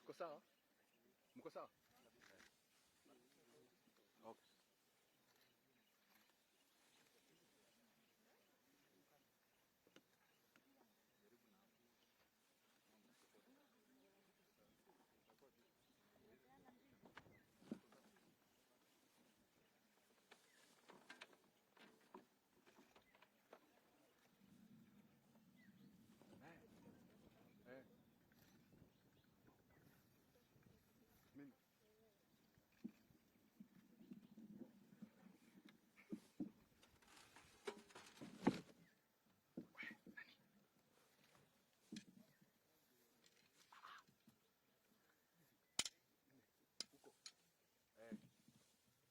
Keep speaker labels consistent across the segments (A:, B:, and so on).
A: Mko sawa? Mko sawa? Okay.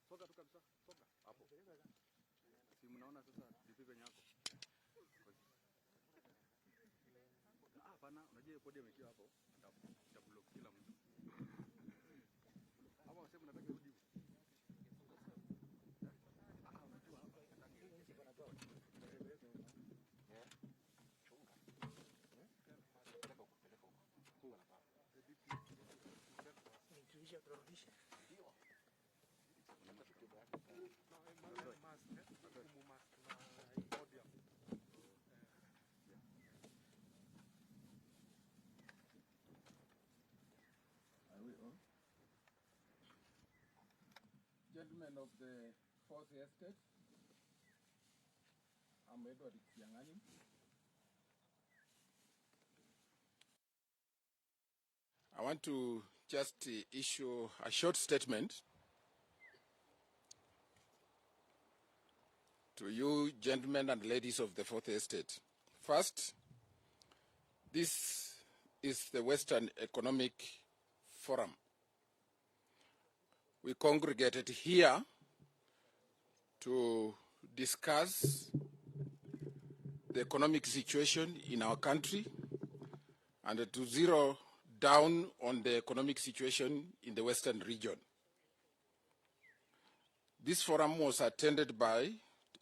A: Soga tu kabisa, soga hapo. Si mnaona sasa vipi venye hapo? Hapana, unajua podium ikiwa hapo, block kila mtu. Hapo wasema nataka urudi. Unajua hapa
B: Gentlemen of the Fourth Estate, I'm Edward Kiangani. I want to just issue a short statement to you gentlemen and ladies of the Fourth Estate. First, this is the Western Economic Forum. We congregated here to discuss the economic situation in our country and to zero down on the economic situation in the Western region. This forum was attended by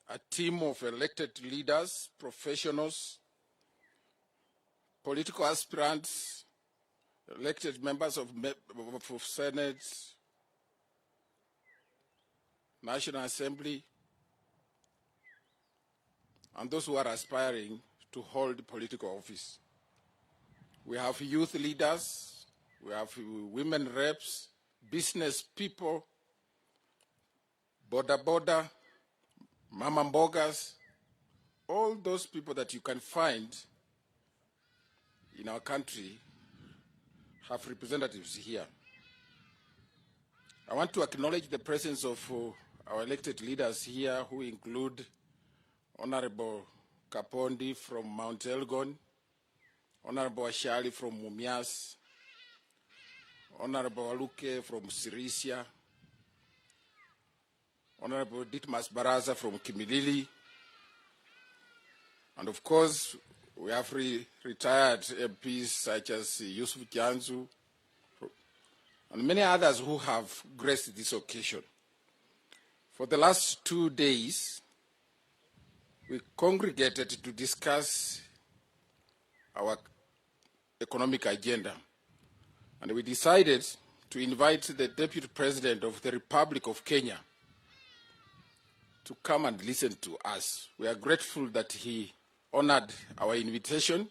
B: a team of elected leaders, professionals, political aspirants, elected members of Senate, National Assembly, and those who are aspiring to hold political office. We have youth leaders, we have women reps, business people, boda, mama mbogas, all those people that you can find in our country have representatives here. I want to acknowledge the presence of our elected leaders here, who include Honorable Kapondi from Mount Elgon, Honorable Ashali from Mumias, Honorable Aluke from Sirisia, Honorable Ditmas Baraza from Kimilili, and of course, we have retired MPs such as Yusuf Janzu, and many others who have graced this occasion. For the last 2 days, we congregated to discuss our economic agenda, and we decided to invite the Deputy President of the Republic of Kenya to come and listen to us. We are grateful that he honored our invitation,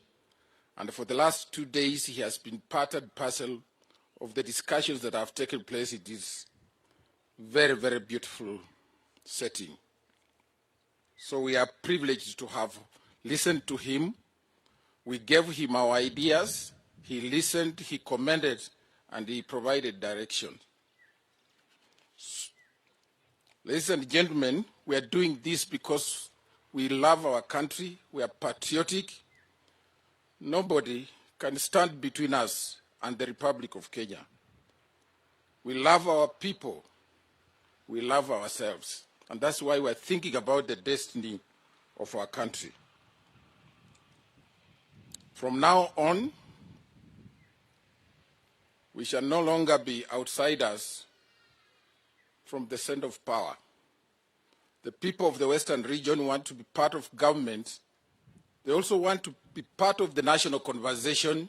B: and for the last 2 days he has been part and parcel of the discussions that have taken place in this very, very beautiful setting. So we are privileged to have listened to him. We gave him our ideas, he listened, he commended, and he provided direction. Ladies and gentlemen, we are doing this because we love our country, we are patriotic. Nobody can stand between us and the Republic of Kenya. We love our people, we love ourselves, and that's why we're thinking about the destiny of our country. From now on, we shall no longer be outsiders from the center of power. The people of the Western region want to be part of government. They also want to be part of the national conversation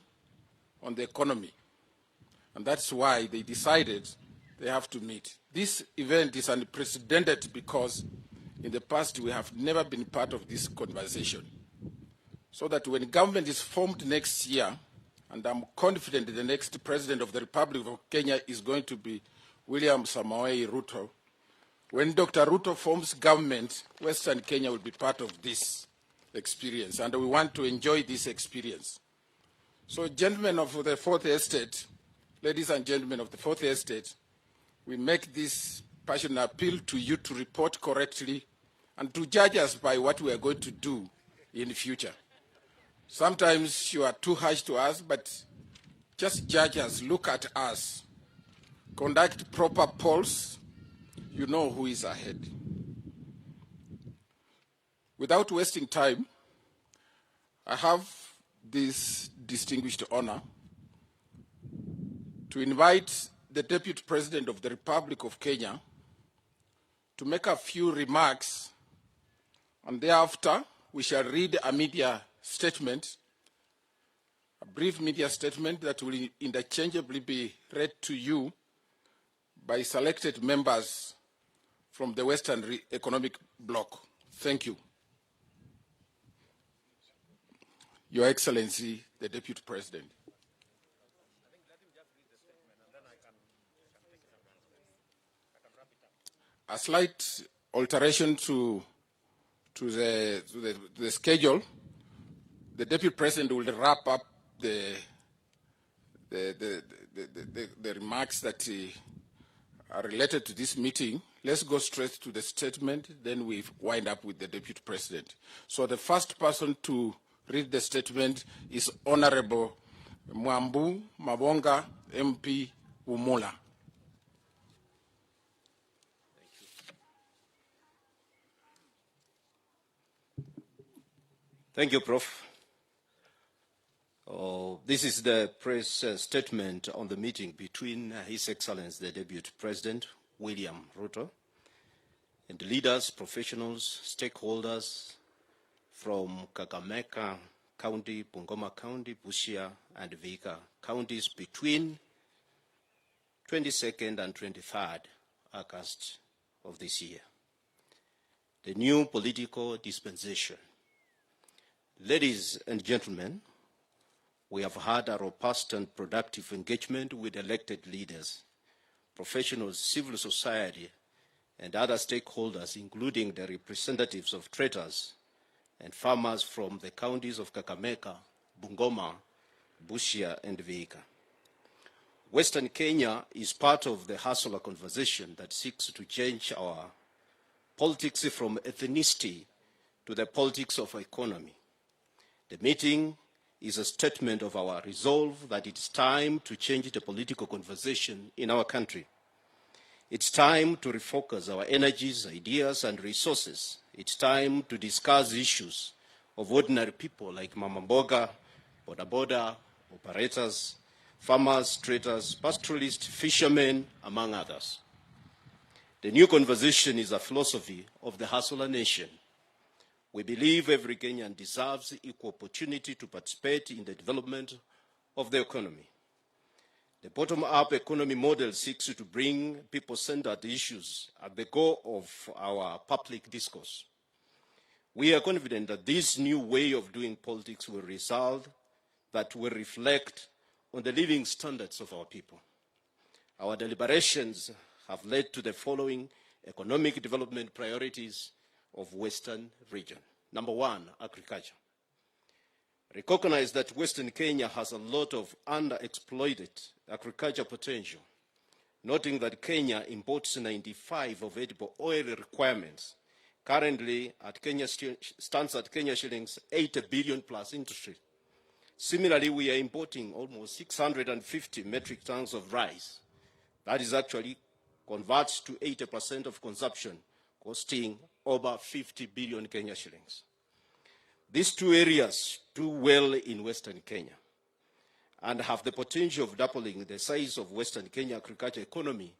B: on the economy. And that's why they decided they have to meet. This event is unprecedented because in the past we have never been part of this conversation. So that when government is formed next year, and I'm confident that the next President of the Republic of Kenya is going to be William Samoei Ruto. When Dr. Ruto forms government, Western Kenya will be part of this experience, and we want to enjoy this experience. So, gentlemen of the Fourth Estate, ladies and gentlemen of the Fourth Estate, we make this passionate appeal to you to report correctly and to judge us by what we are going to do in the future. Sometimes you are too harsh to us, but just judge us, look at us, conduct proper polls, you know who is ahead. Without wasting time, I have this distinguished honor to invite the Deputy President of the Republic of Kenya to make a few remarks, and thereafter we shall read a media statement, a brief media statement that will interchangeably be read to you by selected members from the Western Economic Bloc. Thank you. Your Excellency, the Deputy President. A slight alteration to the schedule. The Deputy President will wrap up the remarks that are related to this meeting. Let's go straight to the statement, then we wind up with the Deputy President. So the first person to read the statement is Honorable Mwambu Mabonga, MP Umula.
C: Thank you, Prof. This is the press statement on the meeting between His Excellency the Deputy President, William Ruto, and the leaders, professionals, stakeholders from Kakamega County, Bungoma County, Busia, and Vihiga counties between 22nd and 23rd August of this year. The new political dispensation. Ladies and gentlemen, we have had a robust and productive engagement with elected leaders, professionals, civil society, and other stakeholders, including the representatives of traders and farmers from the counties of Kakamega, Bungoma, Busia, and Vihiga. Western Kenya is part of the hustler conversation that seeks to change our politics from ethnicity to the politics of economy. The meeting is a statement of our resolve that it's time to change the political conversation in our country. It's time to refocus our energies, ideas, and resources. It's time to discuss issues of ordinary people like Mama Mboga, Boda Boda, operators, farmers, traders, pastoralists, fishermen, among others. The new conversation is a philosophy of the hustler nation. We believe every Kenyan deserves equal opportunity to participate in the development of the economy. The bottom-up economy model seeks to bring people-centered issues at the core of our public discourse. We are confident that this new way of doing politics will reflect on the living standards of our people. Our deliberations have led to the following economic development priorities of Western region. Number one, agriculture. Recognize that Western Kenya has a lot of underexploited agriculture potential, noting that Kenya imports 95% of edible oil requirements. Currently, stands at Kenya shillings 80 billion plus industry. Similarly, we are importing almost 650 metric tons of rice. That is actually converts to 80% of consumption, costing over 50 billion Kenya shillings. These two areas do well in Western Kenya and have the potential of doubling the size of Western Kenya agriculture economy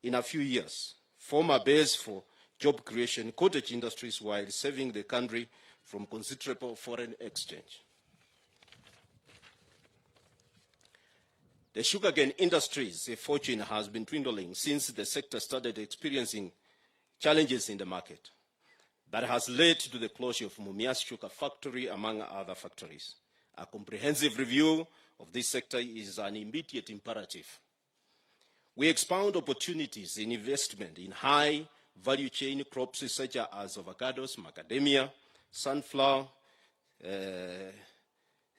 C: in a few years, form a base for job creation, cottage industries, while saving the country from considerable foreign exchange. The sugarcane industry's fortune has been dwindling since the sector started experiencing challenges in the market. That has led to the closure of Mumias Sugar Factory, among other factories. A comprehensive review of this sector is an immediate imperative. We expound opportunities in investment in high value chain crops such as avocados, macadamia, sunflower,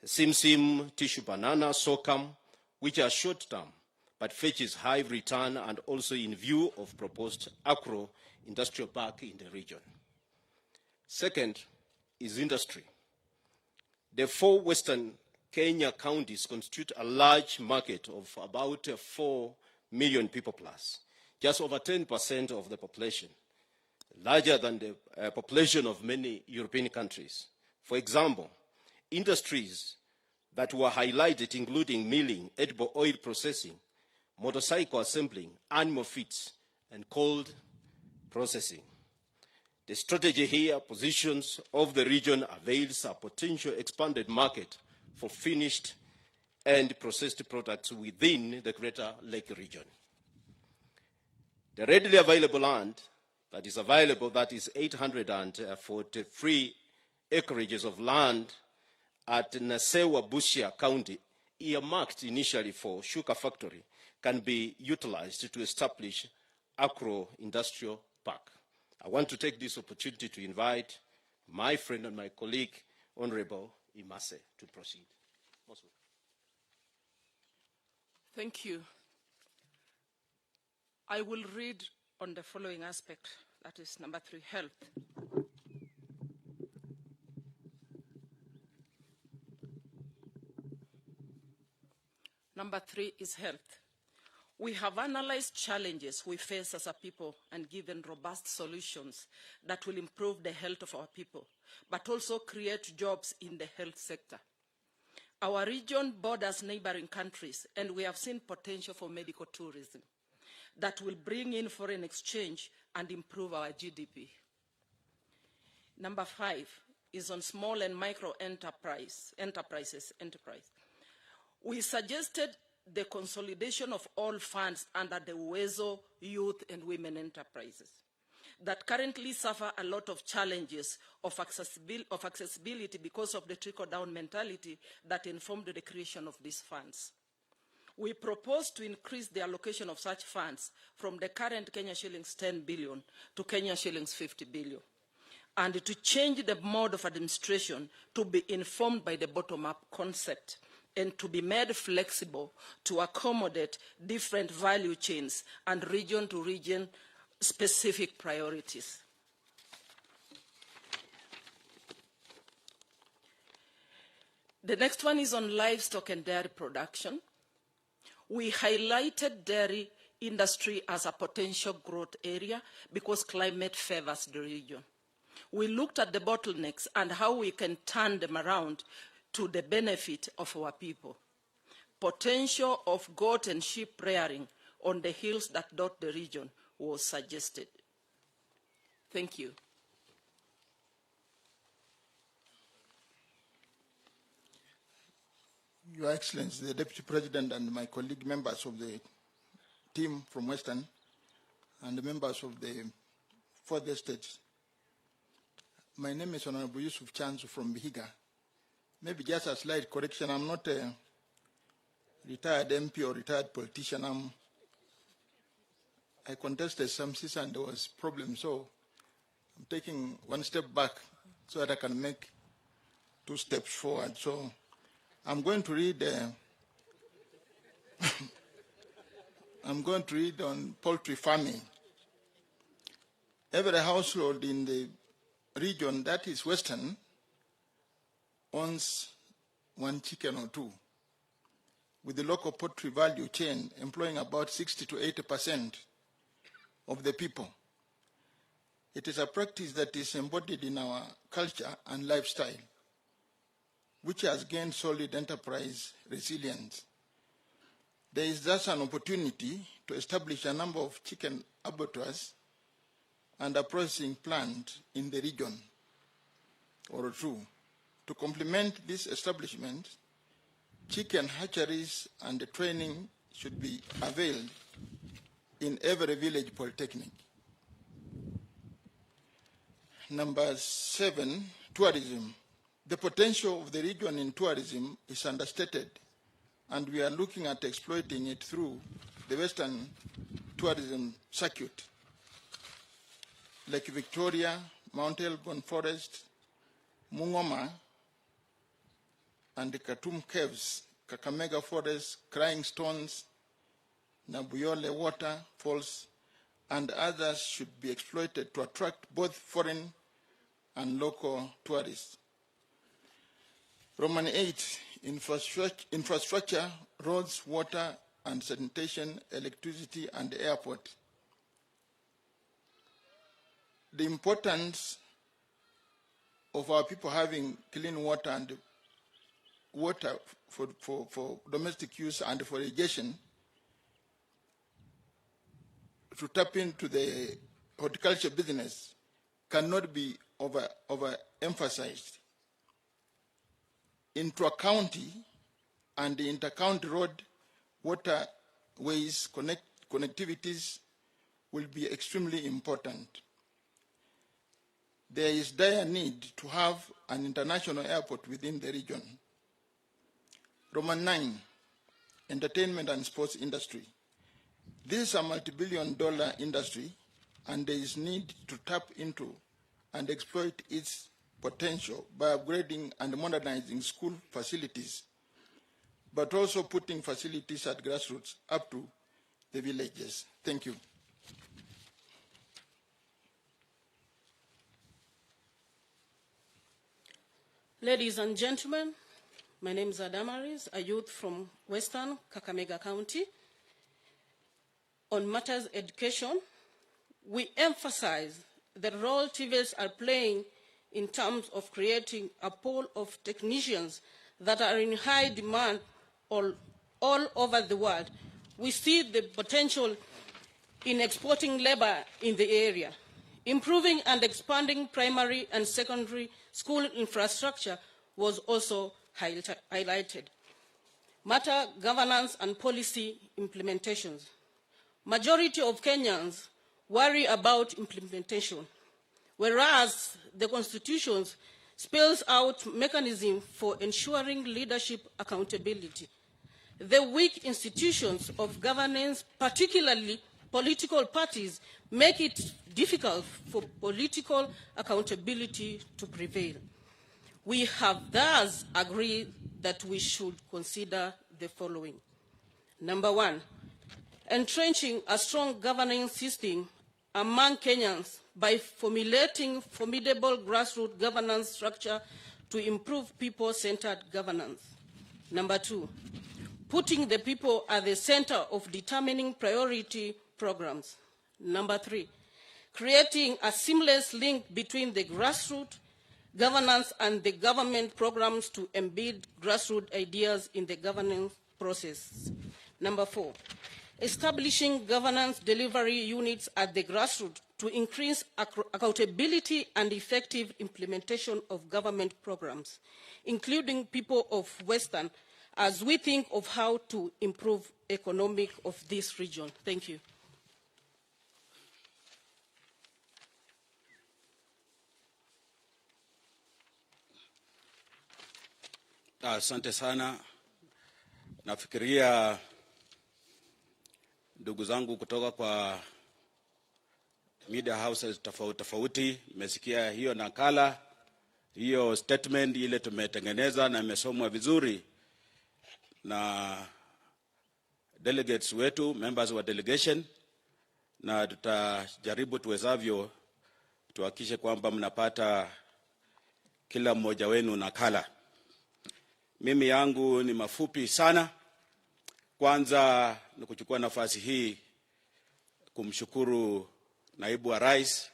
C: simsim, tissue banana, sorghum, which are short-term but fetches high return, and also in view of proposed agro-industrial park in the region. Second is industry. The 4 Western Kenya counties constitute a large market of about 4 million people plus, just over 10% of the population, larger than the population of many European countries. For example, industries that were highlighted, including milling, edible oil processing, motorcycle assembling, animal feeds, and cold processing. The strategy here positions of the region avails a potential expanded market for finished and processed products within the Greater Lake region. The readily available land that is available, that is 843 acreages of land at Nasewa Busia County, earmarked initially for sugar factory, can be utilized to establish agro-industrial park. I want to take this opportunity to invite my friend and my colleague, Honorable Imase, to proceed.
D: Thank you. I will read on the following aspect, that is number 3, health. Number 3 is health. We have analyzed challenges we face as a people and given robust solutions that will improve the health of our people, but also create jobs in the health sector. Our region borders neighboring countries, and we have seen potential for medical tourism that will bring in foreign exchange and improve our GDP. Number 5 is on small and micro enterprises. We suggested the consolidation of all funds under the Uwezo Youth and Women Enterprises that currently suffer a lot of challenges of accessibility because of the trickle-down mentality that informed the creation of these funds. We propose to increase the allocation of such funds from the current Kenya shillings 10 billion to Kenya shillings 50 billion, and to change the mode of administration to be informed by the bottom-up concept and to be made flexible to accommodate different value chains and region-to-region specific priorities. The next one is on livestock and dairy production. We highlighted dairy industry as a potential growth area because climate favors the region. We looked at the bottlenecks and how we can turn them around to the benefit of our people. Potential of goat and sheep rearing on the hills that dot the region was suggested. Thank you.
E: Your Excellency, the Deputy President and my colleague members of the team from Western and the members of the further states. My name is Honorable Yusuf Chanzu from Vihiga. Maybe just a slight correction. I'm not a retired MP or retired politician. I contested some seats and there was problems, so I'm taking one step back so that I can make 2 steps forward. So I'm going to read I'm going to read on poultry farming. Every household in the region that is Western owns 1 chicken or 2, with the local poultry value chain employing about 60 to 80% of the people. It is a practice that is embodied in our culture and lifestyle, which has gained solid enterprise resilience. There is thus an opportunity to establish a number of chicken abattoirs and a processing plant in the region, or 2. To complement this establishment, chicken hatcheries and the training should be availed in every village polytechnic. Number 7, tourism. The potential of the region in tourism is understated, and we are looking at exploiting it through the Western tourism circuit. Lake Victoria, Mount Elgon Forest, Mungoma, and the Khartoum Caves, Kakamega Forest, Crying Stones, Nabuyole Waterfalls, and others should be exploited to attract both foreign and local tourists. Roman 8, infrastructure, roads, water and sanitation, electricity and airport. The importance of our people having clean water and water for domestic use and for irrigation to tap into the horticulture business cannot be overemphasized. Intra-county and the inter-county road waterways connectivities will be extremely important. There is dire need to have an international airport within the region. Roman 9, entertainment and sports industry. This is a multi-billion-dollar industry, and there is need to tap into and exploit its potential by upgrading and modernizing school facilities, but also putting facilities at grassroots up to the villages. Thank you.
D: Ladies and gentlemen, my name is Adamaris, a youth from Western Kakamega County. On matters education, we emphasize the role TVETs are playing in terms of creating a pool of technicians that are in high demand all over the world. We see the potential in exporting labor in the area. Improving and expanding primary and secondary school infrastructure was also highlighted. Matter governance and policy implementations. Majority of Kenyans worry about implementation, whereas the Constitution spells out mechanism for ensuring leadership accountability. The weak institutions of governance, particularly political parties, make it difficult for political accountability to prevail. We have thus agreed that we should consider the following. Number 1, entrenching a strong governance system among Kenyans by formulating formidable grassroots governance structure to improve people-centered governance. Number 2, putting the people at the center of determining priority programs. Number 3, creating a seamless link between the grassroots governance and the government programs to embed grassroots ideas in the governance process. Number 4, establishing governance delivery units at the grassroots to increase accountability and effective implementation of government programs, including people of Western, as we think of how to improve economic of this region. Thank you.
A: Asante sana. Nafikiria ndugu zangu kutoka kwa media houses tofauti nimesikia hiyo nakala, hiyo statement ile tumetengeneza na imesomwa vizuri na delegates wetu, members wa delegation, na tutajaribu tuwezavyo tuhakikishe kwamba mnapata kila mmoja wenu nakala. Mimi yangu ni mafupi sana. Kwanza ni kuchukua nafasi hii kumshukuru Naibu wa Rais,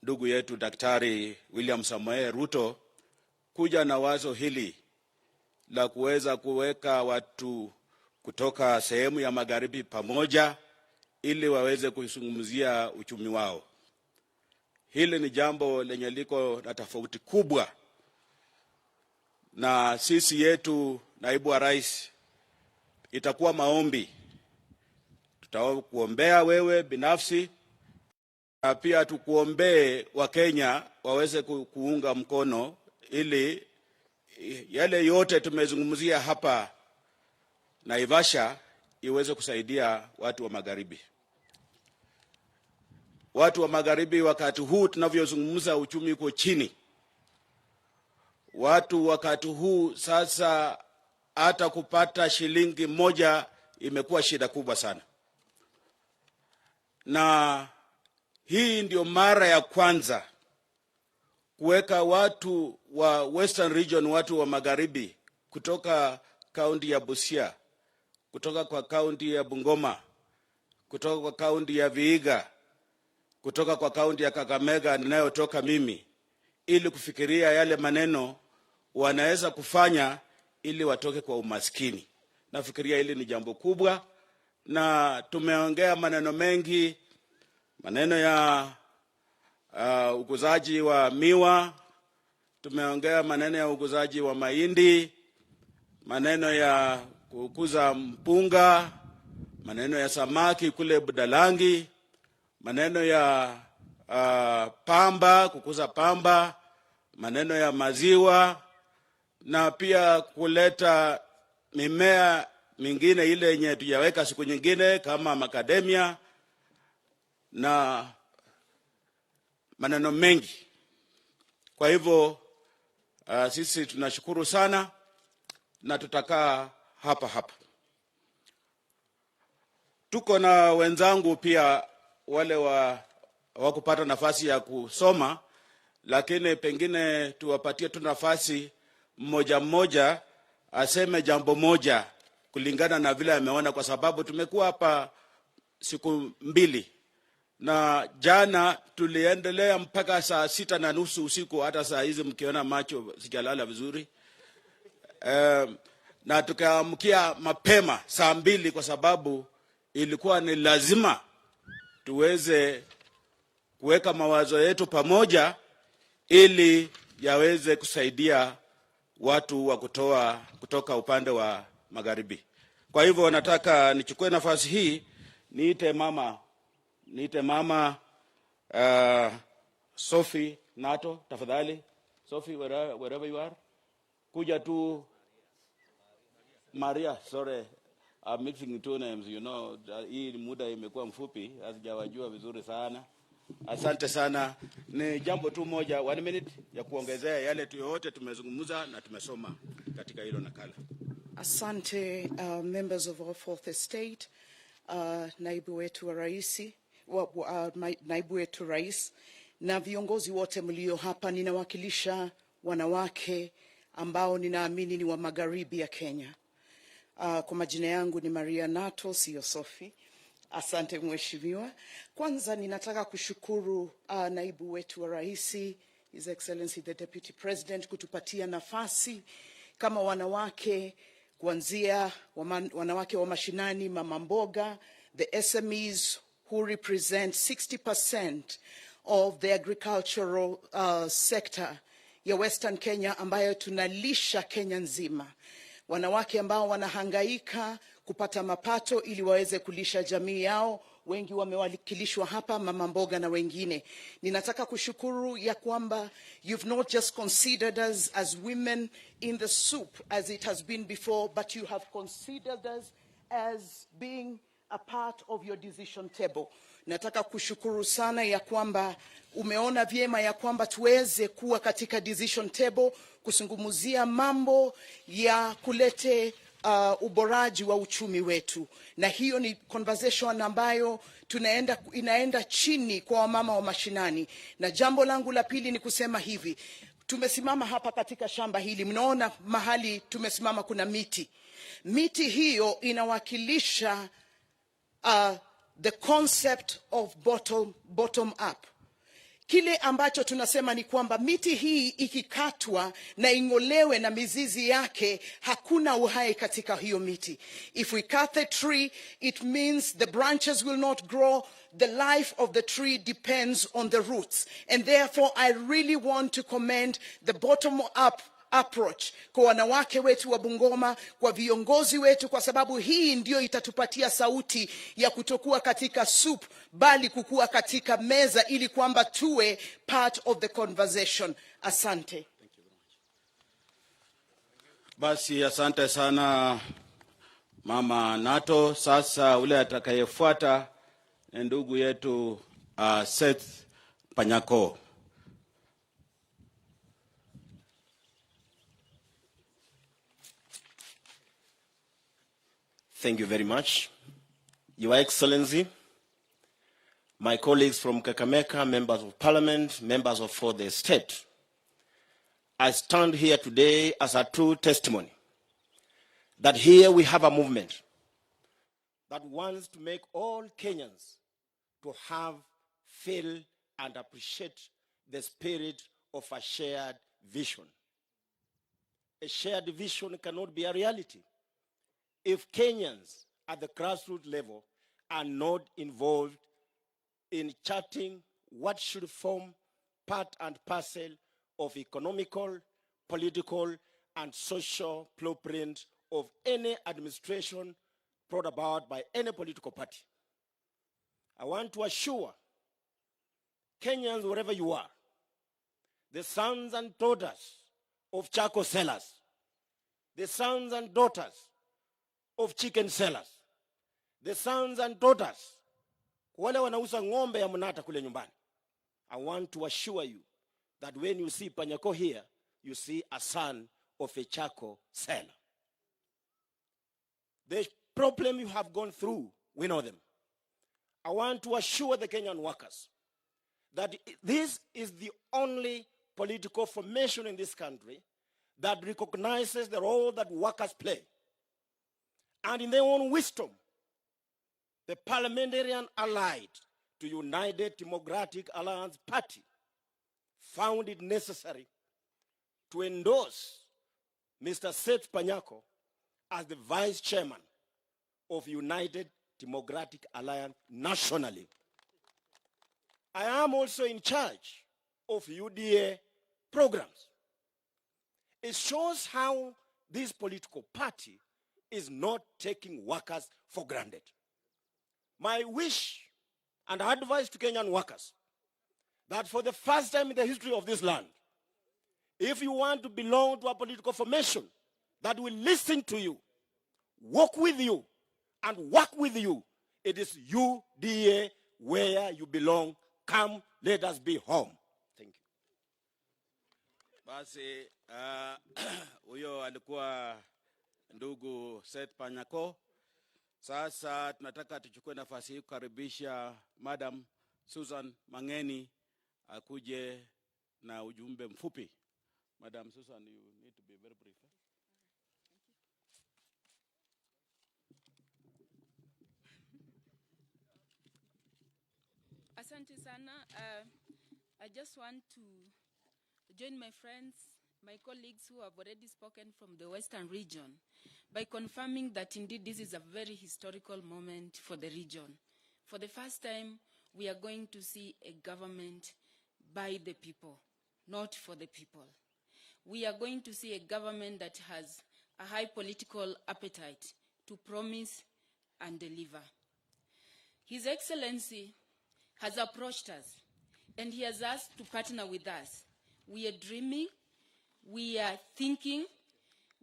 A: ndugu yetu Daktari William Ruto kuja na wazo hili la kuweza kuweka watu kutoka sehemu ya magharibi pamoja ili waweze kuzungumzia uchumi wao. Hili ni jambo lenye liko na tofauti kubwa, na sisi yetu Naibu wa Rais itakuwa maombi. Tutakuombea wewe binafsi na pia tukuombee Wakenya waweze kuunga mkono ili yale yote tumezungumzia hapa Naivasha iweze kusaidia watu wa magharibi. Watu wa magharibi wakati huu tunavyozungumza uchumi uko chini. Watu wakati huu sasa hata kupata shilingi moja imekuwa shida kubwa sana. Na hii ndio mara ya kwanza kuweka watu wa Western Region, watu wa magharibi kutoka kaunti ya Busia, kutoka kwa kaunti ya Bungoma, kutoka kwa kaunti ya Vihiga, kutoka kwa kaunti ya Kakamega ninayotoka mimi, ili kufikiria yale maneno wanaweza kufanya ili watoke kwa umaskini. Nafikiria hili ni jambo kubwa, na tumeongea maneno mengi, maneno ya ukuzaji wa miwa, tumeongea maneno ya ukuzaji wa mahindi, maneno ya kukuza mpunga, maneno ya samaki kule Budalangi, maneno ya pamba, kukuza pamba, maneno ya maziwa, na pia kuleta mimea mingine ile yenye tujaweka siku nyingine kama macadamia na maneno mengi. Kwa hivyo sisi tunashukuru sana na tutakaa hapa. Tuko na wenzangu pia wale hawakupata nafasi ya kusoma, lakini pengine tuwapatie tu nafasi mmoja aseme jambo moja kulingana na vile ameona, kwa sababu tumekuwa hapa siku mbili na jana tuliendelea mpaka saa 6:30 usiku. Hata saa hizi mkiona macho sijalala vizuri. Na tukaamkia mapema saa 2 kwa sababu ilikuwa ni lazima tuweze kuweka mawazo yetu pamoja ili yaweze kusaidia watu wa kutoka upande wa magharibi. Kwa hivyo nataka nichukue nafasi hii niite mama Sophie Nato, tafadhali. Sophie, wherever you are, kuja tu. Maria, sorry, I'm mixing two names, you know, hii muda imekuwa mfupi, hazijawajua vizuri sana. Asante sana. Ni jambo tu moja, 1 minute ya kuongezea yale tu yote tumezungumza na tumesoma katika hilo nakala.
F: Asante, members of our fourth estate, naibu wetu wa raisi, naibu wetu rais na viongozi wote mlio hapa. Ninawakilisha wanawake ambao ninaamini ni wa magharibi ya Kenya. Kwa majina yangu ni Maria Nato, sio Sophie. Asante mheshimiwa. Kwanza ninataka kushukuru naibu wetu wa raisi, His Excellency the Deputy President, kutupatia nafasi kama wanawake kuanzia wanawake wa mashinani, mama mboga, the SMEs who represent 60% of the agricultural sector ya Western Kenya ambayo tunalisha Kenya nzima. Wanawake ambao wanahangaika kupata mapato ili waweze kulisha jamii yao, wengi wamewakilishwa hapa, mama mboga na wengine. Ninataka kushukuru ya kwamba you've not just considered us as women in the soup as it has been before, but you have considered us as being a part of your decision table. Nataka kushukuru sana ya kwamba umeona vyema ya kwamba tuweze kuwa katika decision table kusungumuzia mambo ya kulete uboraji wa uchumi wetu. Na hiyo ni conversation ambayo inaenda chini kwa wamama wa mashinani. Na jambo langu la pili ni kusema hivi, tumesimama hapa katika shamba hili, mnaona mahali tumesimama kuna miti. Miti hiyo inawakilisha the concept of bottom up. Kile ambacho tunasema ni kwamba miti hii ikikatwa na ing'olewe na mizizi yake, hakuna uhai katika hiyo miti. If we cut the tree, it means the branches will not grow. The life of the tree depends on the roots. And therefore, I really want to commend the bottom-up approach kwa wanawake wetu wa Bungoma, kwa viongozi wetu, kwa sababu hii ndio itatupatia sauti ya kutokuwa katika soup bali kukua katika meza, ili kwamba tuwe part of the conversation. Asante.
A: Basi asante sana Mama Nato. Sasa ule atakayefuata ni ndugu yetu Seth Panyako.
C: Thank you very much. Your Excellency, my colleagues from Kakamega, members of parliament, members of the state, I stand here today as a true testimony that here we have a movement that wants to make all Kenyans to have, feel, and appreciate the spirit of a shared vision. A shared vision cannot be a reality if Kenyans at the grassroots level are not involved in charting what should form part and parcel of economical, political, and social blueprint of any administration brought about by any political party. I want to assure Kenyans, wherever you are, the sons and daughters of charcoal sellers, the sons and daughters of chicken sellers, the sons and daughters wale wanauza ng'ombe ya mnata kule nyumbani, I want to assure you that when you see Panyako here, you see a son of a charcoal seller. The problem you have gone through, we know them. I want to assure the Kenyan workers that this is the only political formation in this country that recognizes the role that workers play. And in their own wisdom, the parliamentarian allied to United Democratic Alliance Party found it necessary to endorse Mr. Seth Panyako as the vice chairman of United Democratic Alliance nationally. I am also in charge of UDA programs. It shows how this political party is not taking workers for granted. My wish and advice to Kenyan workers, that for the first time in the history of this land, if you want to belong to a political formation that will listen to you, walk with you, and work with you, it is UDA where you belong. Come, let us be home. Thank you.
A: Basi, huyo alikuwa ndugu Seth Panyako. Sasa tunataka tuchukue nafasi hii kukaribisha Madam Susan Mangeni akuje na ujumbe mfupi. Madam Susan, you need to be very brief.
G: Asante sana. I just want to join my friends my colleagues who have already spoken from the Western region by confirming that indeed this is a very historical moment for the region. For the first time, we are going to see a government by the people, not for the people. We are going to see a government that has a high political appetite to promise and deliver. His Excellency has approached us, and he has asked to partner with us. We are dreaming, we are thinking,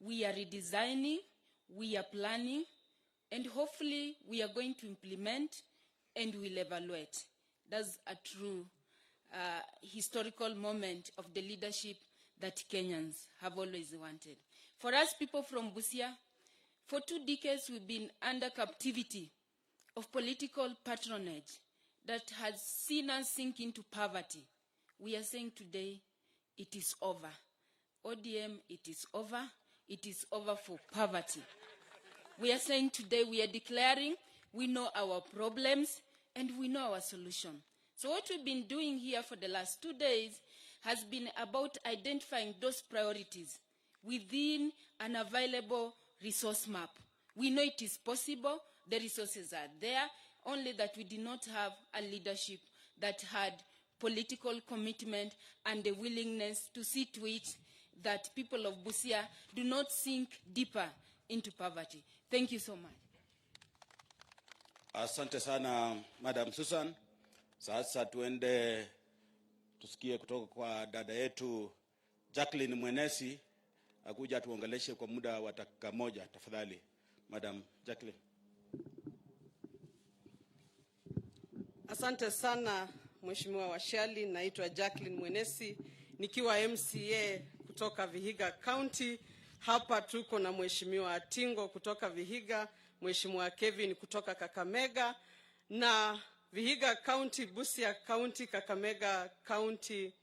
G: we are redesigning, we are planning, and hopefully we are going to implement and will evaluate. That's a true historical moment of the leadership that Kenyans have always wanted. For us people from Busia, for 2 decades we've been under captivity of political patronage that has seen us sink into poverty. We are saying today, it is over. ODM, it is over. It is over for poverty. We are saying today, we are declaring, we know our problems and we know our solution. So what we've been doing here for the last 2 days has been about identifying those priorities within an available resource map. We know it is possible, the resources are there, only that we did not have a leadership that had political commitment and the willingness to see to it that people of Busia do not sink deeper into poverty. Thank you so much.
A: Asante sana, Madam Susan. Sasa tuende tusikie kutoka kwa dada yetu Jacqueline Mwenesi, akuja tuongeleshe kwa muda wa dakika moja. Tafadhali, Madam Jacqueline.
H: Asante sana, Mheshimiwa Washali. Naitwa Jacqueline Mwenesi, nikiwa MCA kutoka Vihiga County. Hapa tuko na Mheshimiwa Atingo kutoka Vihiga, Mheshimiwa Kevin kutoka Kakamega, na Vihiga County, Busia County, Kakamega County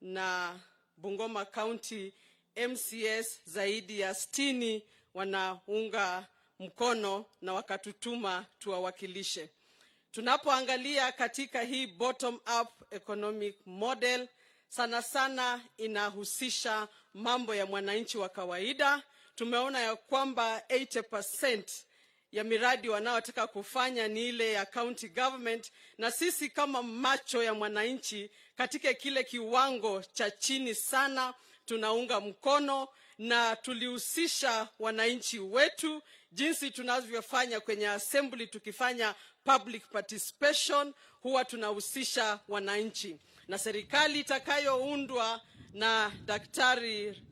H: na Bungoma County MCS zaidi ya 60 wanaunga mkono na wakatutuma tuwawakilishe. Tunapoangalia katika hii bottom up economic model, sana sana inahusisha mambo ya mwananchi wa kawaida. Tumeona ya kwamba 80% ya miradi wanaotaka kufanya ni ile ya county government, na sisi kama macho ya mwananchi katika kile kiwango cha chini sana tunaunga mkono, na tulihusisha wananchi wetu jinsi tunavyofanya kwenye assembly. Tukifanya public participation huwa tunahusisha wananchi, na serikali itakayoundwa na Daktari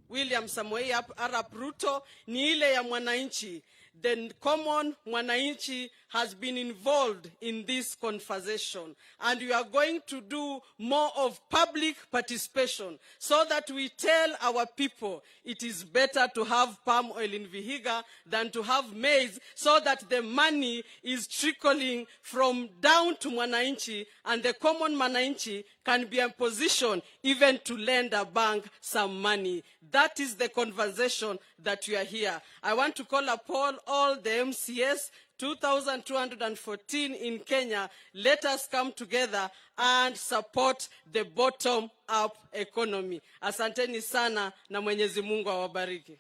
H: William Samoei Arap Ruto ni ile ya mwananchi. The common mwananchi has been involved in this conversation, and we are going to do more of public participation so that we tell our people it is better to have palm oil in Vihiga than to have maize, so that the money is trickling from down to mwananchi, and the common mwananchi can be in position even to lend a bank some money. That is the conversation that we are here. I want to call upon all the MCS, 2,214 in Kenya. Let us come together and support the bottom-up economy. Asanteni sana na Mwenyezi Mungu awabariki.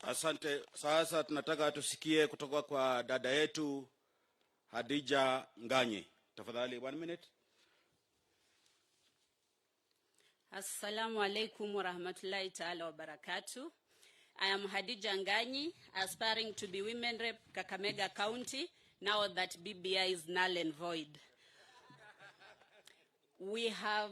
A: Asante. Sasa tunataka tusikie kutoka kwa dada yetu Hadija Nganyi. Tafadhali, 1 minute.
I: Assalamu alaikum wa rahmatullahi ta'ala wa barakatuh. I am Hadija Nganyi, aspiring to be Women Rep Kakamega County, now that BBI is null and void. We have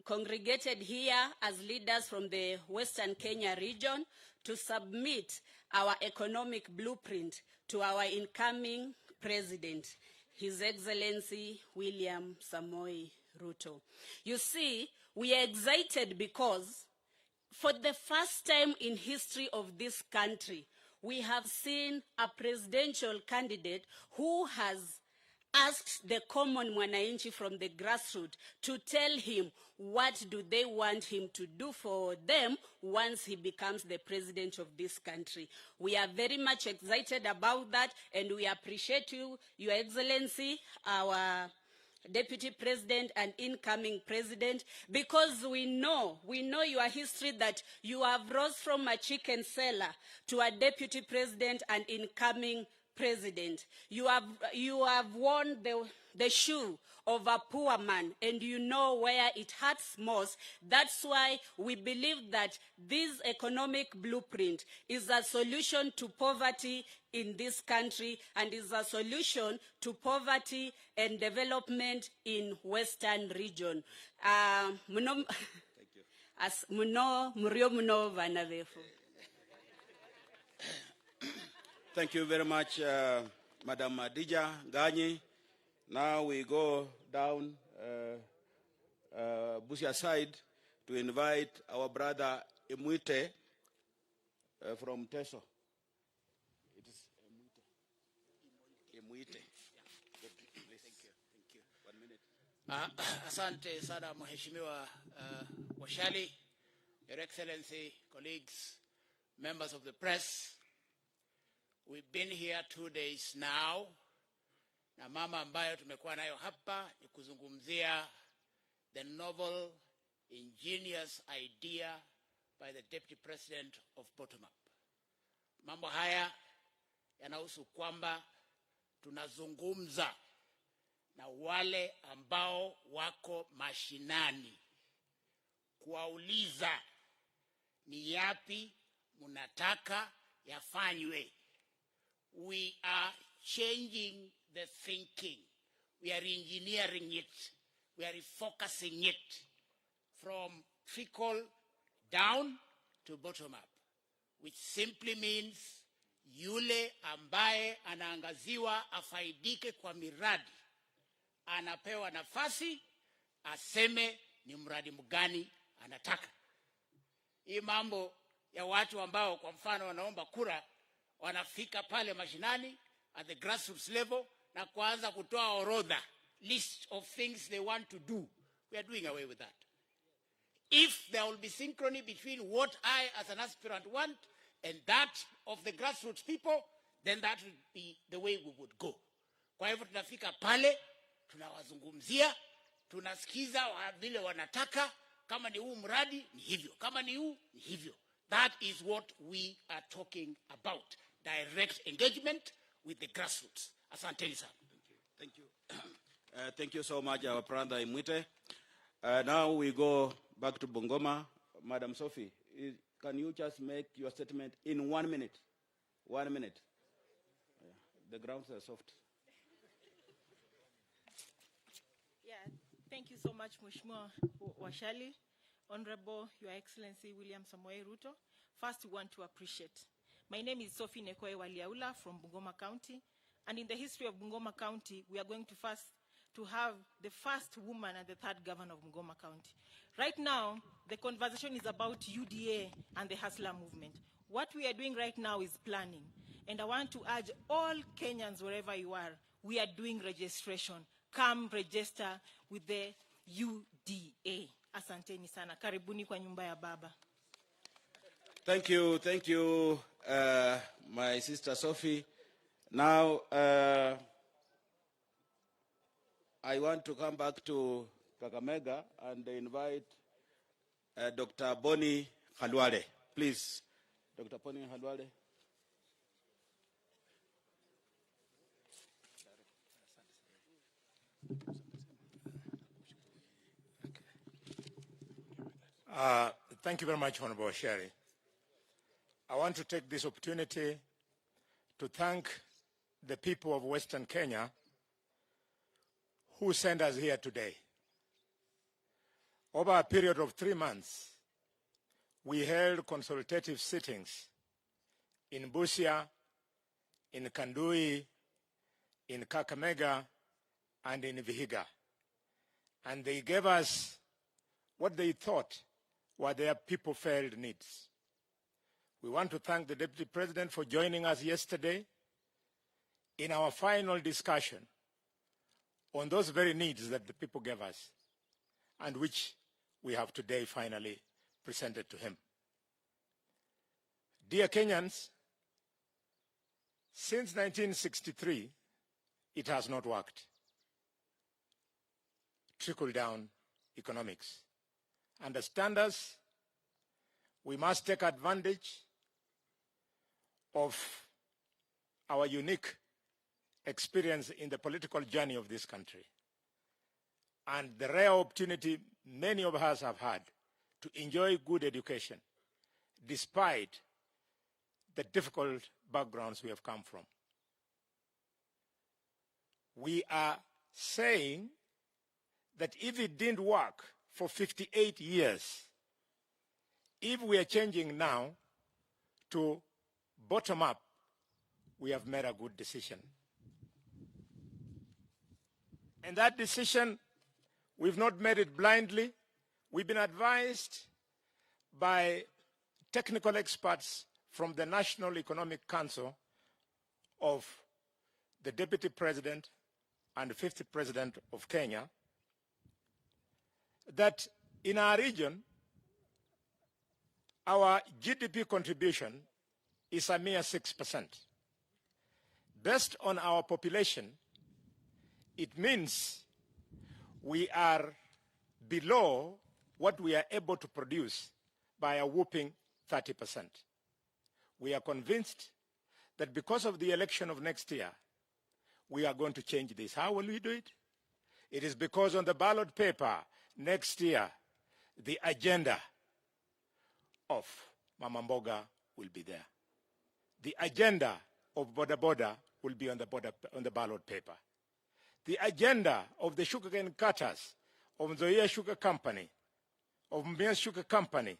I: congregated here as leaders from the Western Kenya region to submit our economic blueprint to our incoming president, His Excellency William Samoei Ruto. You see, we are excited because for the first time in history of this country, we have seen a presidential candidate who has asked the common mwananchi from the grassroots to tell him what do they want him to do for them once he becomes the president of this country. We are very much excited about that, and we appreciate you, Your Excellency, our Deputy President and incoming President, because we know your history, that you have rose from a chicken seller to a Deputy President and incoming President. You have worn the shoe of a poor man, and you know where it hurts most. That's why we believe that this economic blueprint is a solution to poverty in this country and is a solution to poverty and development in Western region. As muno murio muno vana vefu.
A: Thank you very much, Madam Adija Ganyi. Now we go down Busia side to invite our brother Imwite from Teso. It is Imwite. Thank you. 1 minute.
J: Asante sana Mheshimiwa Washali, Your Excellency, colleagues, members of the press. We've been here 2 days now. Na mama ambayo tumekuwa nayo hapa ni kuzungumzia the novel, ingenious idea by the Deputy President of Bottom-up. Mambo haya yanahusu kwamba tunazungumza na wale ambao wako mashinani, kuwauliza ni yapi mnataka yafanywe. We are changing the thinking. We are engineering it. We are refocusing it from trickle down to bottom up, which simply means yule ambaye anaangaziwa afaidike kwa miradi anapewa nafasi aseme ni mradi mgani anataka. Hii mambo ya watu ambao kwa mfano wanaomba kura wanafika pale mashinani at the grassroots level na kuanza kutoa orodha, list of things they want to do. We are doing away with that. If there will be synchrony between what I as an aspirant want and that of the grassroots people, then that would be the way we would go. Kwa hivyo tunafika pale, tunawazungumzia, tunasikiza vile wanataka, kama ni huu mradi ni hivyo, kama ni huu ni hivyo. That is what we are talking about. Direct engagement with the grassroots. Asante sana.
A: Thank you. Thank you so much, our brother Imwite. Now we go back to Bungoma. Madam Sophie, can you just make your statement in 1 minute? 1 minute. The grounds are soft.
K: Yeah, thank you so much, Mheshimiwa Washali. Honorable Your Excellency William Samoei Ruto. First, we want to appreciate. My name is Sophie Nekoe Waliaula from Bungoma County. And in the history of Bungoma County, we are going to have the first woman and the third governor of Bungoma County. Right now, the conversation is about UDA and the Hustler movement. What we are doing right now is planning. And I want to urge all Kenyans, wherever you are, we are doing registration. Come register with the UDA. Asanteni sana. Karibuni kwa nyumba ya baba.
A: Thank you, my sister Sophie. Now, I want to come back to Kakamega and invite Dr. Boni Khalwale. Please, Dr. Boni Khalwale.
L: Thank you very much, Honorable Sherry. I want to take this opportunity to thank the people of Western Kenya who sent us here today. Over a period of 3 months, we held consultative sittings in Busia, in Kandui, in Kakamega, and in Vihiga. And they gave us what they thought were their people-felt needs. We want to thank the Deputy President for joining us yesterday in our final discussion on those very needs that the people gave us and which we have today finally presented to him. Dear Kenyans, since 1963, it has not worked. trickle-down economics. Understand us, we must take advantage of our unique experience in the political journey of this country and the rare opportunity many of us have had to enjoy good education despite the difficult backgrounds we have come from. We are saying that if it didn't work for 58 years, if we are changing now to bottom up, we have made a good decision. And that decision, we've not made it blindly. We've been advised by technical experts from the National Economic Council of the Deputy President and the 50th President of Kenya that in our region, our GDP contribution is a mere 6%. Based on our population, it means we are below what we are able to produce by a whopping 30%. We are convinced that because of the election of next year, we are going to change this. How will we do it? It is because on the ballot paper next year, the agenda of Mama Mboga will be there. The agenda of Boda Boda will be on the ballot paper. The agenda of the sugarcane cutters, of Nzoia Sugar Company, of Mumias Sugar Company,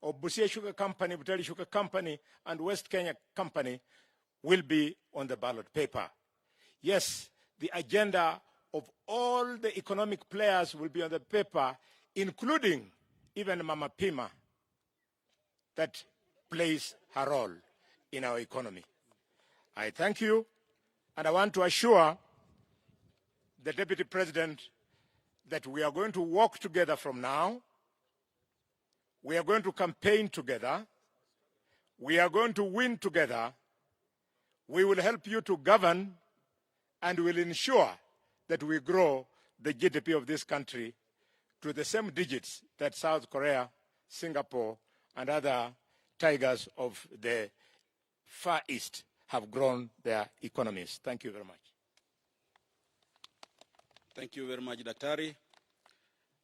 L: of Busia Sugar Company, Butali Sugar Company, and West Kenya Company will be on the ballot paper. Yes, the agenda of all the economic players will be on the paper, including even Mama Pima, that plays her role in our economy. I thank you, and I want to assure the Deputy President that we are going to work together from now. We are going to campaign together. We are going to win together. We will help you to govern, and will ensure that we grow the GDP of this country to the same digits that South Korea, Singapore, and other tigers of the Far East have grown their economies. Thank you very much.
A: Thank you very much, Daktari.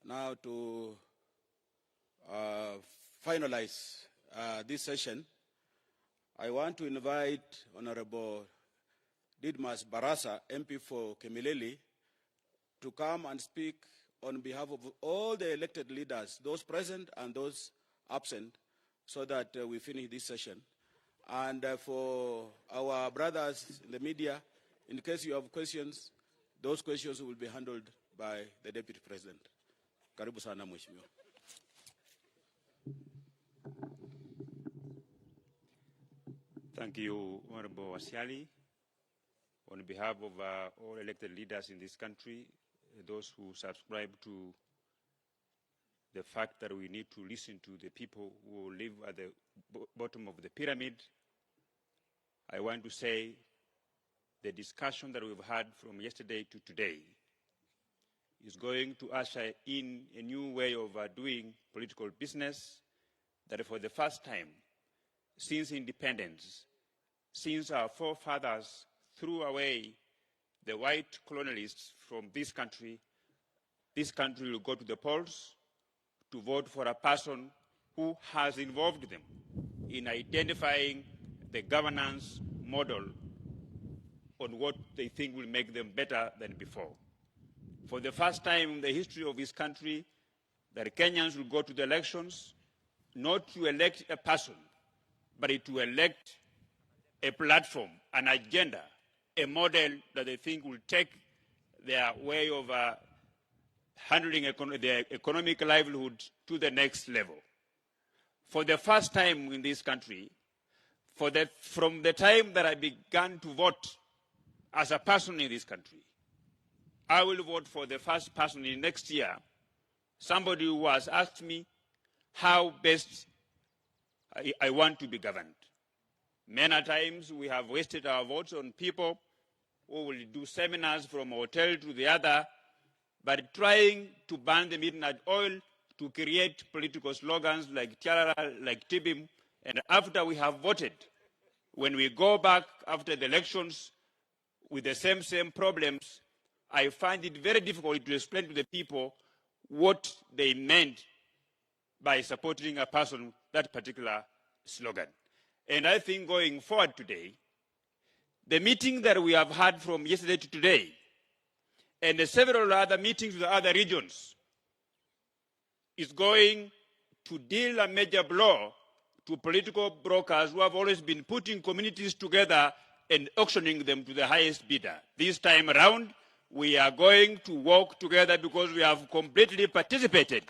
A: Now to finalize this session, I want to invite Honorable Didmas Barasa, MP for Kemileli, to come and speak on behalf of all the elected leaders, those present and those absent, so that we finish this session. And for our brothers in the media, in case you have questions, those questions will be handled by the Deputy President. Karibu sana Mheshimiwa.
M: Thank you, Honorable Wasiali. On behalf of all elected leaders in this country, those who subscribe to the fact that we need to listen to the people who live at the bottom of the pyramid, I want to say the discussion that we've had from yesterday to today is going to usher in a new way of doing political business that for the first time since independence, since our forefathers threw away the white colonialists from this country will go to the polls to vote for a person who has involved them in identifying the governance model on what they think will make them better than before. For the first time in the history of this country, the Kenyans will go to the elections not to elect a person, but to elect a platform, an agenda, a model that they think will take their way of handling their economic livelihood to the next level. For the first time in this country, from the time that I began to vote as a person in this country, I will vote for the first person in next year, somebody who has asked me how best I want to be governed. Many times we have wasted our votes on people who will do seminars from a hotel to the other but trying to burn the midnight oil to create political slogans like Tiarara, like Tibim, and after we have voted, when we go back after the elections with the same problems, I find it very difficult to explain to the people what they meant by supporting a person, that particular slogan. And I think going forward today, the meeting that we have had from yesterday to today, and several other meetings with other regions, is going to deal a major blow to political brokers who have always been putting communities together and auctioning them to the highest bidder. This time around, we are going to work together because we have completely participated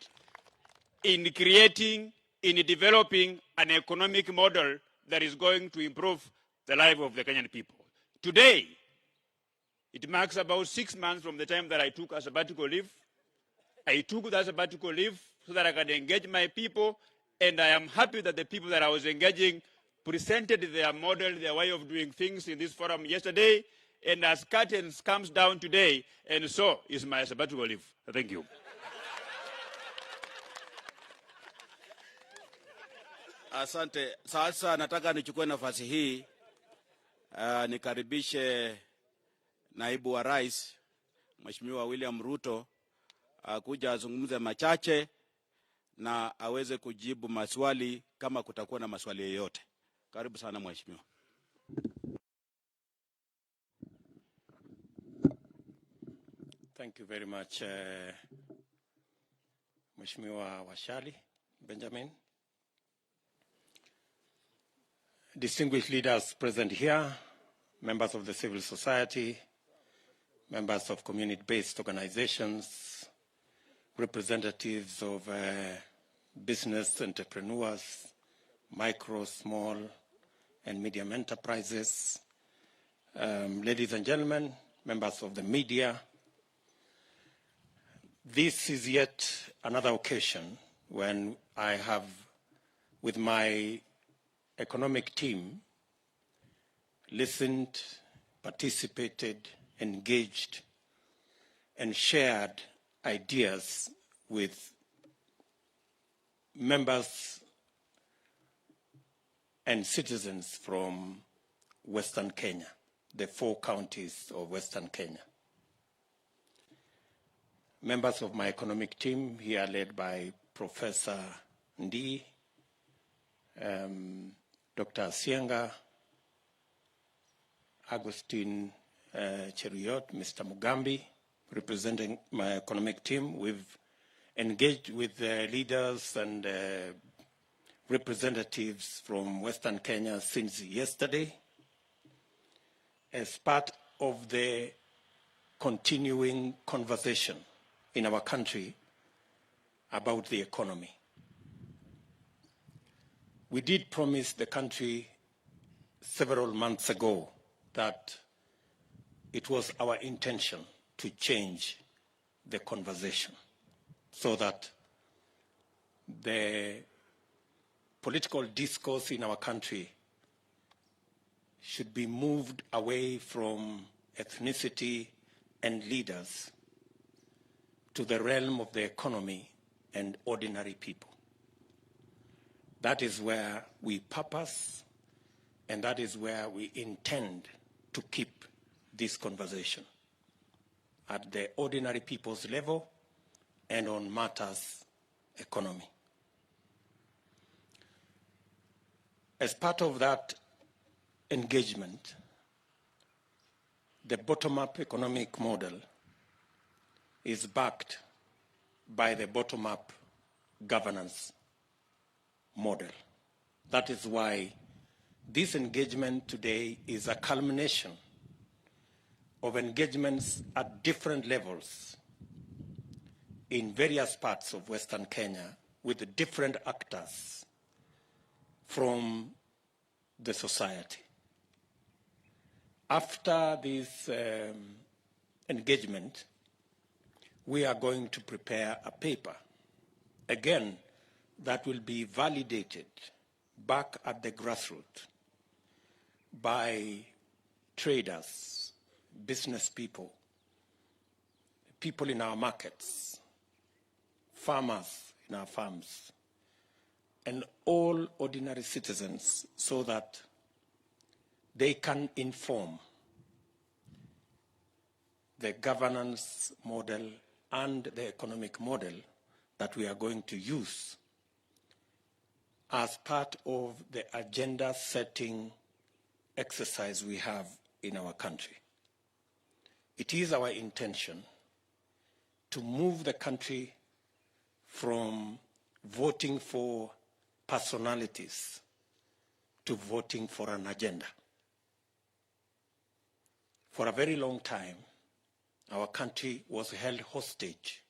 M: in creating, in developing an economic model that is going to improve the life of the Kenyan people. Today, it marks about 6 months from the time that I took a sabbatical leave. I took that sabbatical leave so that I can engage my people, and I am happy that the people that I was engaging presented their model, their way of doing things in this forum yesterday, and as curtains comes down today, and so is my sabbatical leave. Thank you.
A: Asante. Sasa nataka nichukue nafasi hii nikaribishe naibu wa rais Mheshimiwa William Ruto kuja azungumze machache na aweze kujibu maswali kama kutakuwa na maswali yoyote. Karibu sana Mheshimiwa.
N: Thank you very much, Mheshimiwa Washali Benjamin. Distinguished leaders present here, members of the civil society, members of community-based organizations, representatives of business entrepreneurs, micro, small, and medium enterprises, ladies and gentlemen, members of the media. This is yet another occasion when I have, with my economic team, listened, participated, engaged, and shared ideas with members and citizens from Western Kenya, the 4 counties of Western Kenya. Members of my economic team here led by Professor Ndi, Dr. Sienga, Agustin Cheruyot, Mr. Mugambi, representing my economic team. We've engaged with leaders and representatives from Western Kenya since yesterday as part of the continuing conversation in our country about the economy. We did promise the country several months ago that it was our intention to change the conversation so that the political discourse in our country should be moved away from ethnicity and leaders to the realm of the economy and ordinary people. That is where we purpose, and that is where we intend to keep this conversation, at the ordinary people's level and on matters economy. As part of that engagement, the bottom-up economic model is backed by the bottom-up governance model. That is why this engagement today is a culmination of engagements at different levels in various parts of Western Kenya with different actors from the society. After this engagement, we are going to prepare a paper, again, that will be validated back at the grassroots by traders, business people, people in our markets, farmers in our farms, and all ordinary citizens so that they can inform the governance model and the economic model that we are going to use as part of the agenda setting exercise we have in our country. It is our intention to move the country from voting for personalities to voting for an agenda. For a very long time, our country was held hostage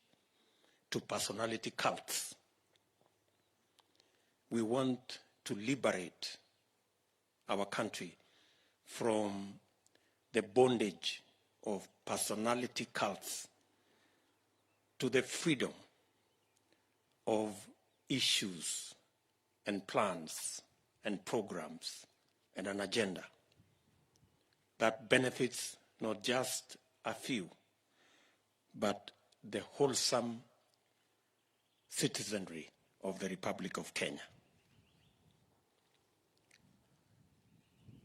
N: to personality cults. We want to liberate our country from the bondage of personality cults to the freedom of issues and plans and programs and an agenda that benefits not just a few, but the wholesome citizenry of the Republic of Kenya.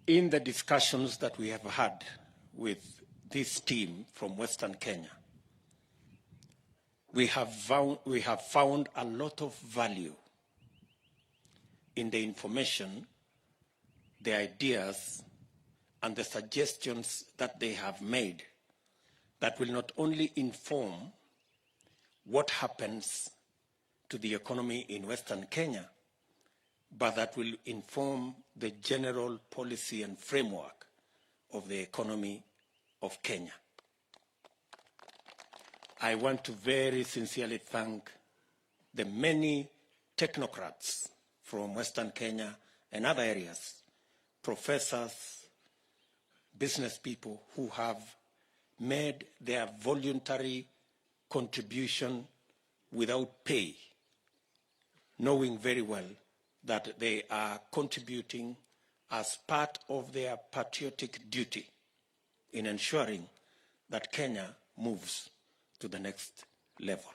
N: In the discussions that we have had with this team from Western Kenya, we have found a lot of value in the information, the ideas, and the suggestions that they have made that will not only inform what happens to the economy in Western Kenya, but that will inform the general policy and framework of the economy of Kenya. I want to very sincerely thank the many technocrats from Western Kenya and other areas, professors, business people who have made their voluntary contribution without pay, knowing very well that they are contributing as part of their patriotic duty in ensuring that Kenya moves to the next level.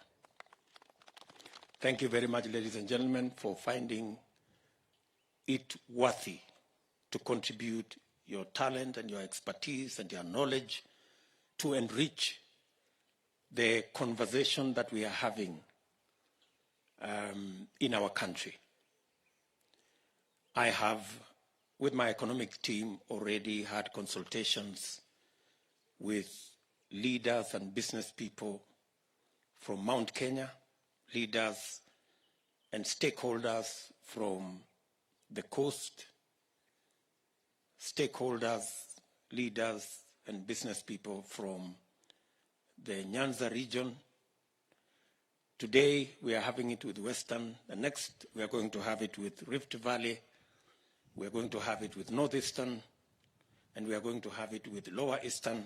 N: Thank you very much, ladies and gentlemen, for finding it worthy to contribute your talent and your expertise and your knowledge to enrich the conversation that we are having in our country. I have, with my economic team, already had consultations with leaders and business people from Mount Kenya, leaders and stakeholders from the coast, stakeholders, leaders and business people from the Nyanza region. Today we are having it with Western, the next we are going to have it with Rift Valley, we are going to have it with Northeastern, and we are going to have it with Lower Eastern,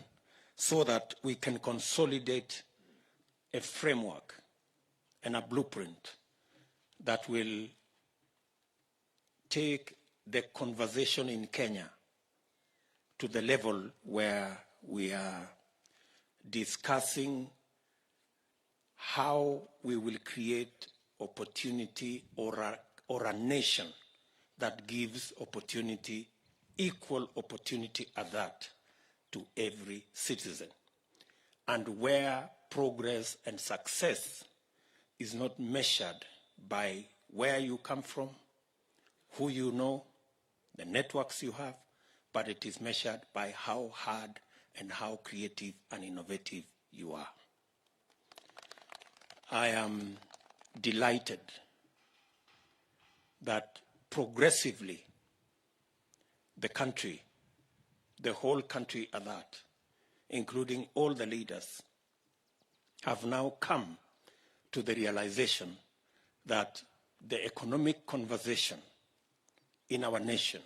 N: so that we can consolidate a framework and a blueprint that will take the conversation in Kenya to the level where we are discussing how we will create opportunity or a nation that gives opportunity, equal opportunity at that, to every citizen, and where progress and success is not measured by where you come from, who you know, the networks you have, but it is measured by how hard and how creative and innovative you are. I am delighted that progressively the country, the whole country at that, including all the leaders, have now come to the realization that the economic conversation in our nation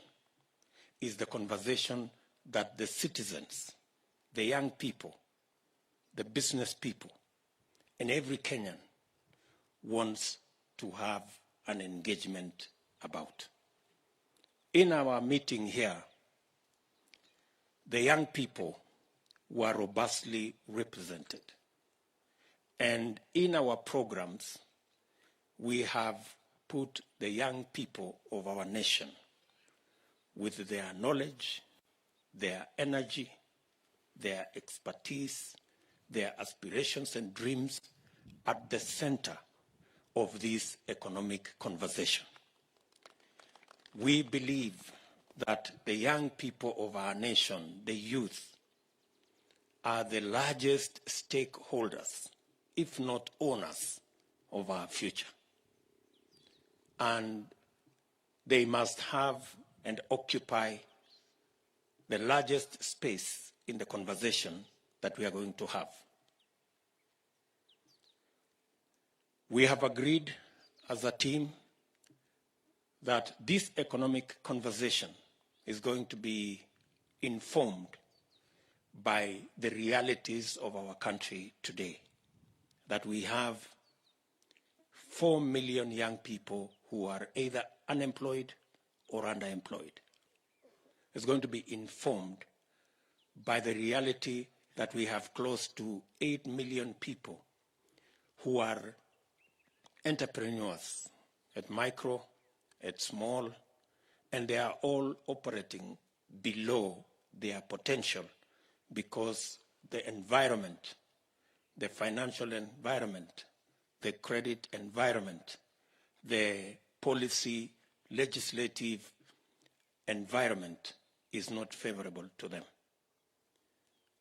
N: is the conversation that the citizens, the young people, the business people, and every Kenyan wants to have an engagement about. In our meeting here, the young people were robustly represented. And in our programs, we have put the young people of our nation with their knowledge, their energy, their expertise, their aspirations and dreams at the center of this economic conversation. We believe that the young people of our nation, the youth, are the largest stakeholders, if not owners, of our future. And they must have and occupy the largest space in the conversation that we are going to have. We have agreed as a team that this economic conversation is going to be informed by the realities of our country today, that we have 4 million young people who are either unemployed or underemployed. It's going to be informed by the reality that we have close to 8 million people who are entrepreneurs at micro, at small, and they are all operating below their potential because the environment, the financial environment, the credit environment, the policy, legislative environment is not favorable to them.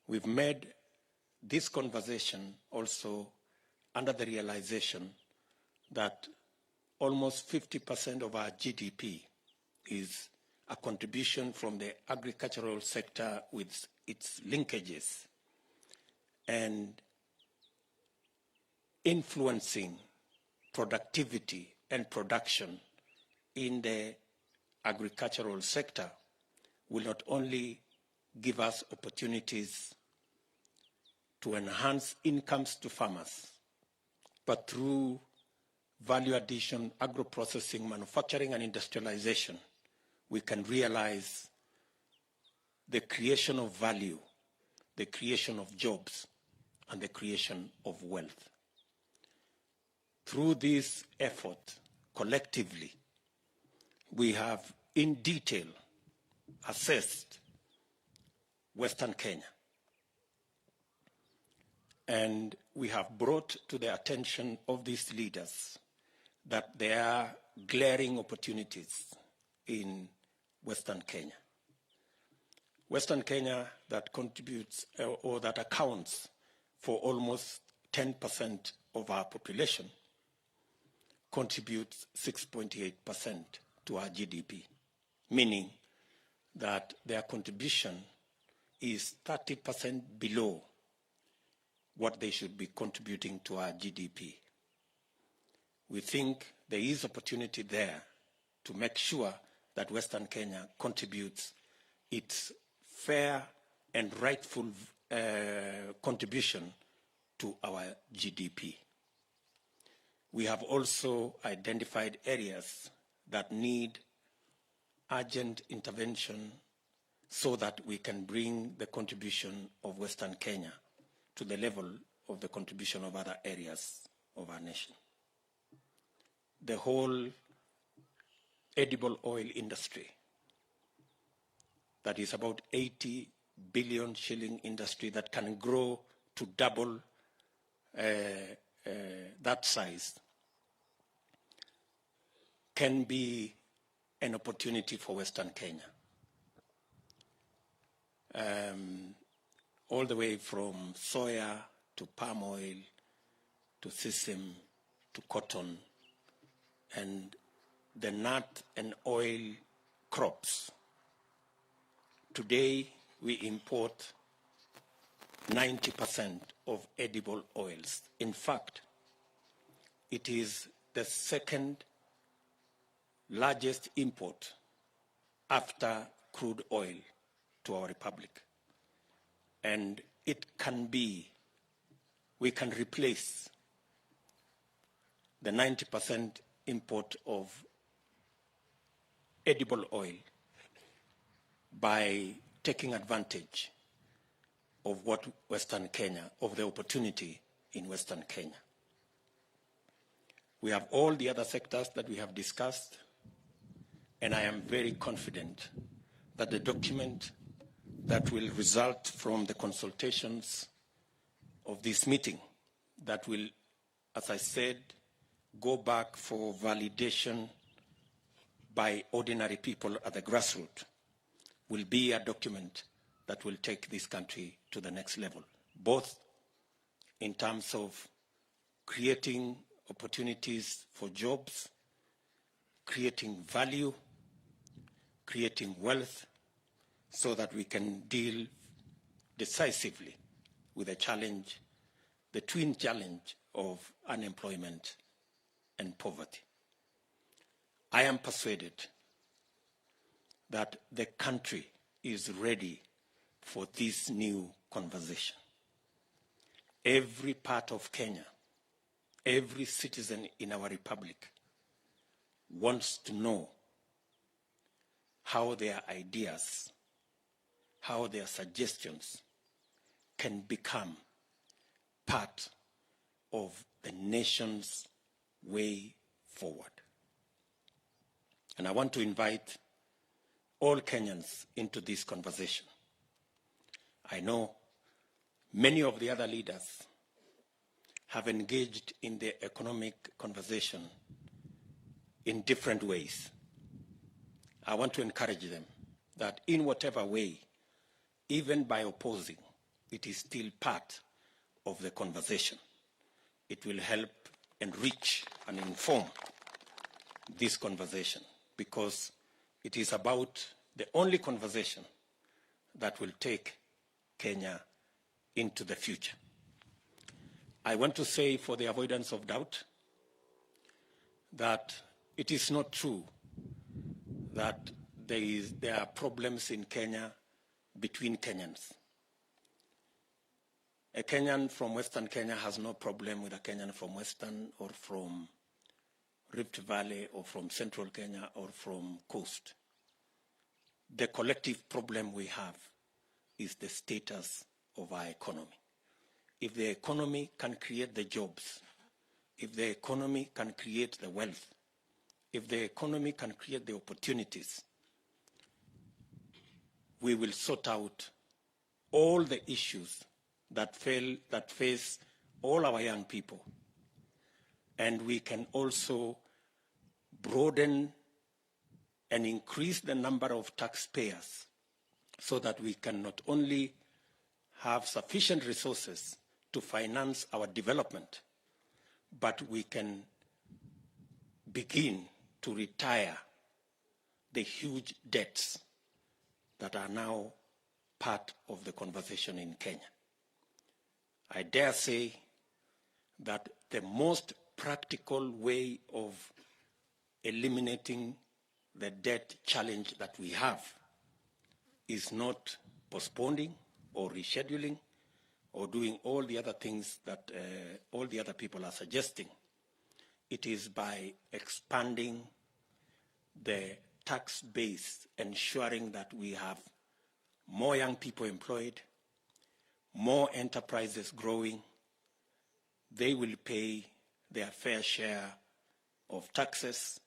N: We've made this conversation also under the realization that almost 50% of our GDP is a contribution from the agricultural sector with its linkages and influencing productivity and production in the agricultural sector will not only give us opportunities to enhance incomes to farmers, but through value addition, agro-processing, manufacturing, and industrialization, we can realize the creation of value, the creation of jobs, and the creation of wealth. Through this effort, collectively, we have in detail assessed Western Kenya. And we have brought to the attention of these leaders that there are glaring opportunities in Western Kenya. Western Kenya that contributes or that accounts for almost 10% of our population contributes 6.8% to our GDP, meaning that their contribution is 30% below what they should be contributing to our GDP. We think there is opportunity there to make sure that Western Kenya contributes its fair and rightful contribution to our GDP. We have also identified areas that need urgent intervention so that we can bring the contribution of Western Kenya to the level of the contribution of other areas of our nation. The whole edible oil industry, that is about 80 billion shilling industry that can grow to double that size, can be an opportunity for Western Kenya. All the way from soya to palm oil to sesame to cotton and the nut and oil crops. Today we import 90% of edible oils. In fact, it is the second largest import after crude oil to our republic. And it can be, we can replace the 90% import of edible oil by taking advantage of what Western Kenya, of the opportunity in Western Kenya. We have all the other sectors that we have discussed, and I am very confident that the document that will result from the consultations of this meeting, that will, as I said, go back for validation by ordinary people at the grassroots, will be a document that will take this country to the next level, both in terms of creating opportunities for jobs, creating value, creating wealth, so that we can deal decisively with the challenge, the twin challenge of unemployment and poverty. I am persuaded that the country is ready for this new conversation. Every part of Kenya, every citizen in our republic wants to know how their ideas, how their suggestions can become part of the nation's way forward. And I want to invite all Kenyans into this conversation. I know many of the other leaders have engaged in the economic conversation in different ways. I want to encourage them that in whatever way, even by opposing, it is still part of the conversation. It will help enrich and inform this conversation, because it is about the only conversation that will take Kenya into the future. I want to say, for the avoidance of doubt, that it is not true that there are problems in Kenya between Kenyans. A Kenyan from Western Kenya has no problem with a Kenyan from Western or from Rift Valley or from Central Kenya or from Coast. The collective problem we have is the status of our economy. If the economy can create the jobs, if the economy can create the wealth, if the economy can create the opportunities, we will sort out all the issues that face all our young people. And we can also broaden and increase the number of taxpayers so that we can not only have sufficient resources to finance our development, but we can begin to retire the huge debts that are now part of the conversation in Kenya. I dare say that the most practical way of eliminating the debt challenge that we have is not postponing or rescheduling or doing all the other things that all the other people are suggesting. It is by expanding the tax base, ensuring that we have more young people employed, more enterprises growing. They will pay their fair share of taxes.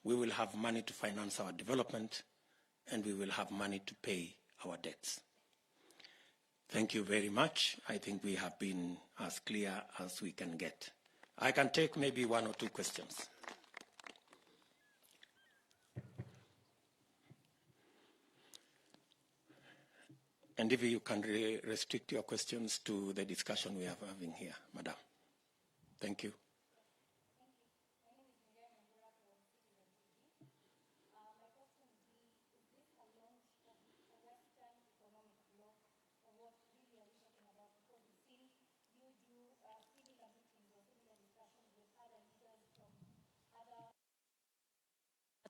N: We will have money to finance our development, and we will have money to pay our debts. Thank you very much. I think we have been as clear as we can get. I can take maybe one or two questions. And if you can restrict your questions to the discussion we are having here, Madam. Thank you.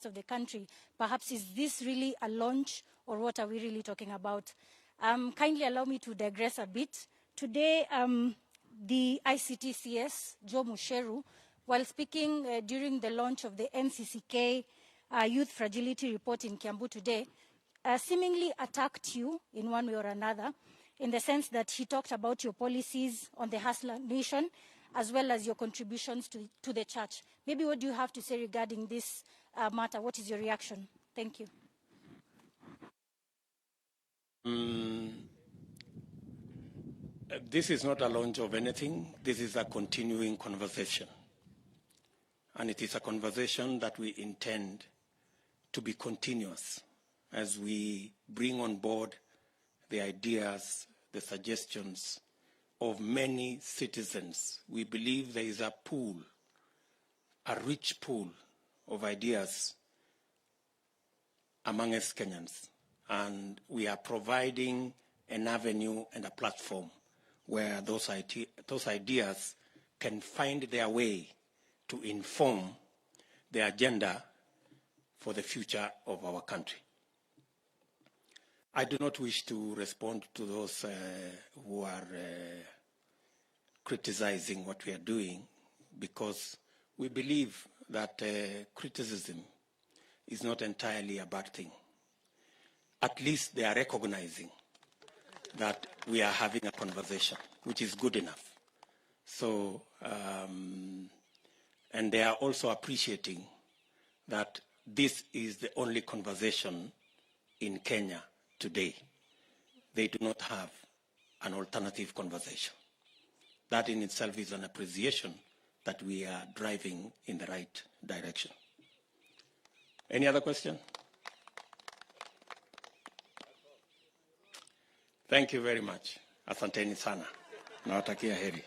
O: Of the country, perhaps is this really a launch, or what are we really talking about? Kindly allow me to digress a bit. Today, the ICTCS, Joe Musheru, while speaking during the launch of the NCCK Youth Fragility Report in Kiambu today, seemingly attacked you in one way or another. in the sense that he talked about your policies on the Hustler Nation, as well as your contributions to the church. Maybe what do you have to say regarding this matter? What is your reaction? Thank you.
N: This is not a launch of anything. This is a continuing conversation. And it is a conversation that we intend to be continuous as we bring on board the ideas, the suggestions of many citizens. We believe there is a pool, a rich pool of ideas among us Kenyans. And we are providing an avenue and a platform where those ideas can find their way to inform the agenda for the future of our country. I do not wish to respond to those who are criticizing what we are doing, because we believe that criticism is not entirely a bad thing. At least they are recognizing that we are having a conversation, which is good enough. So, and they are also appreciating that this is the only conversation in Kenya today. They do not have an alternative conversation. That in itself is an appreciation that we are driving in the right direction. Any other question? Thank you very much. Asanteni sana. Nawatakia heri.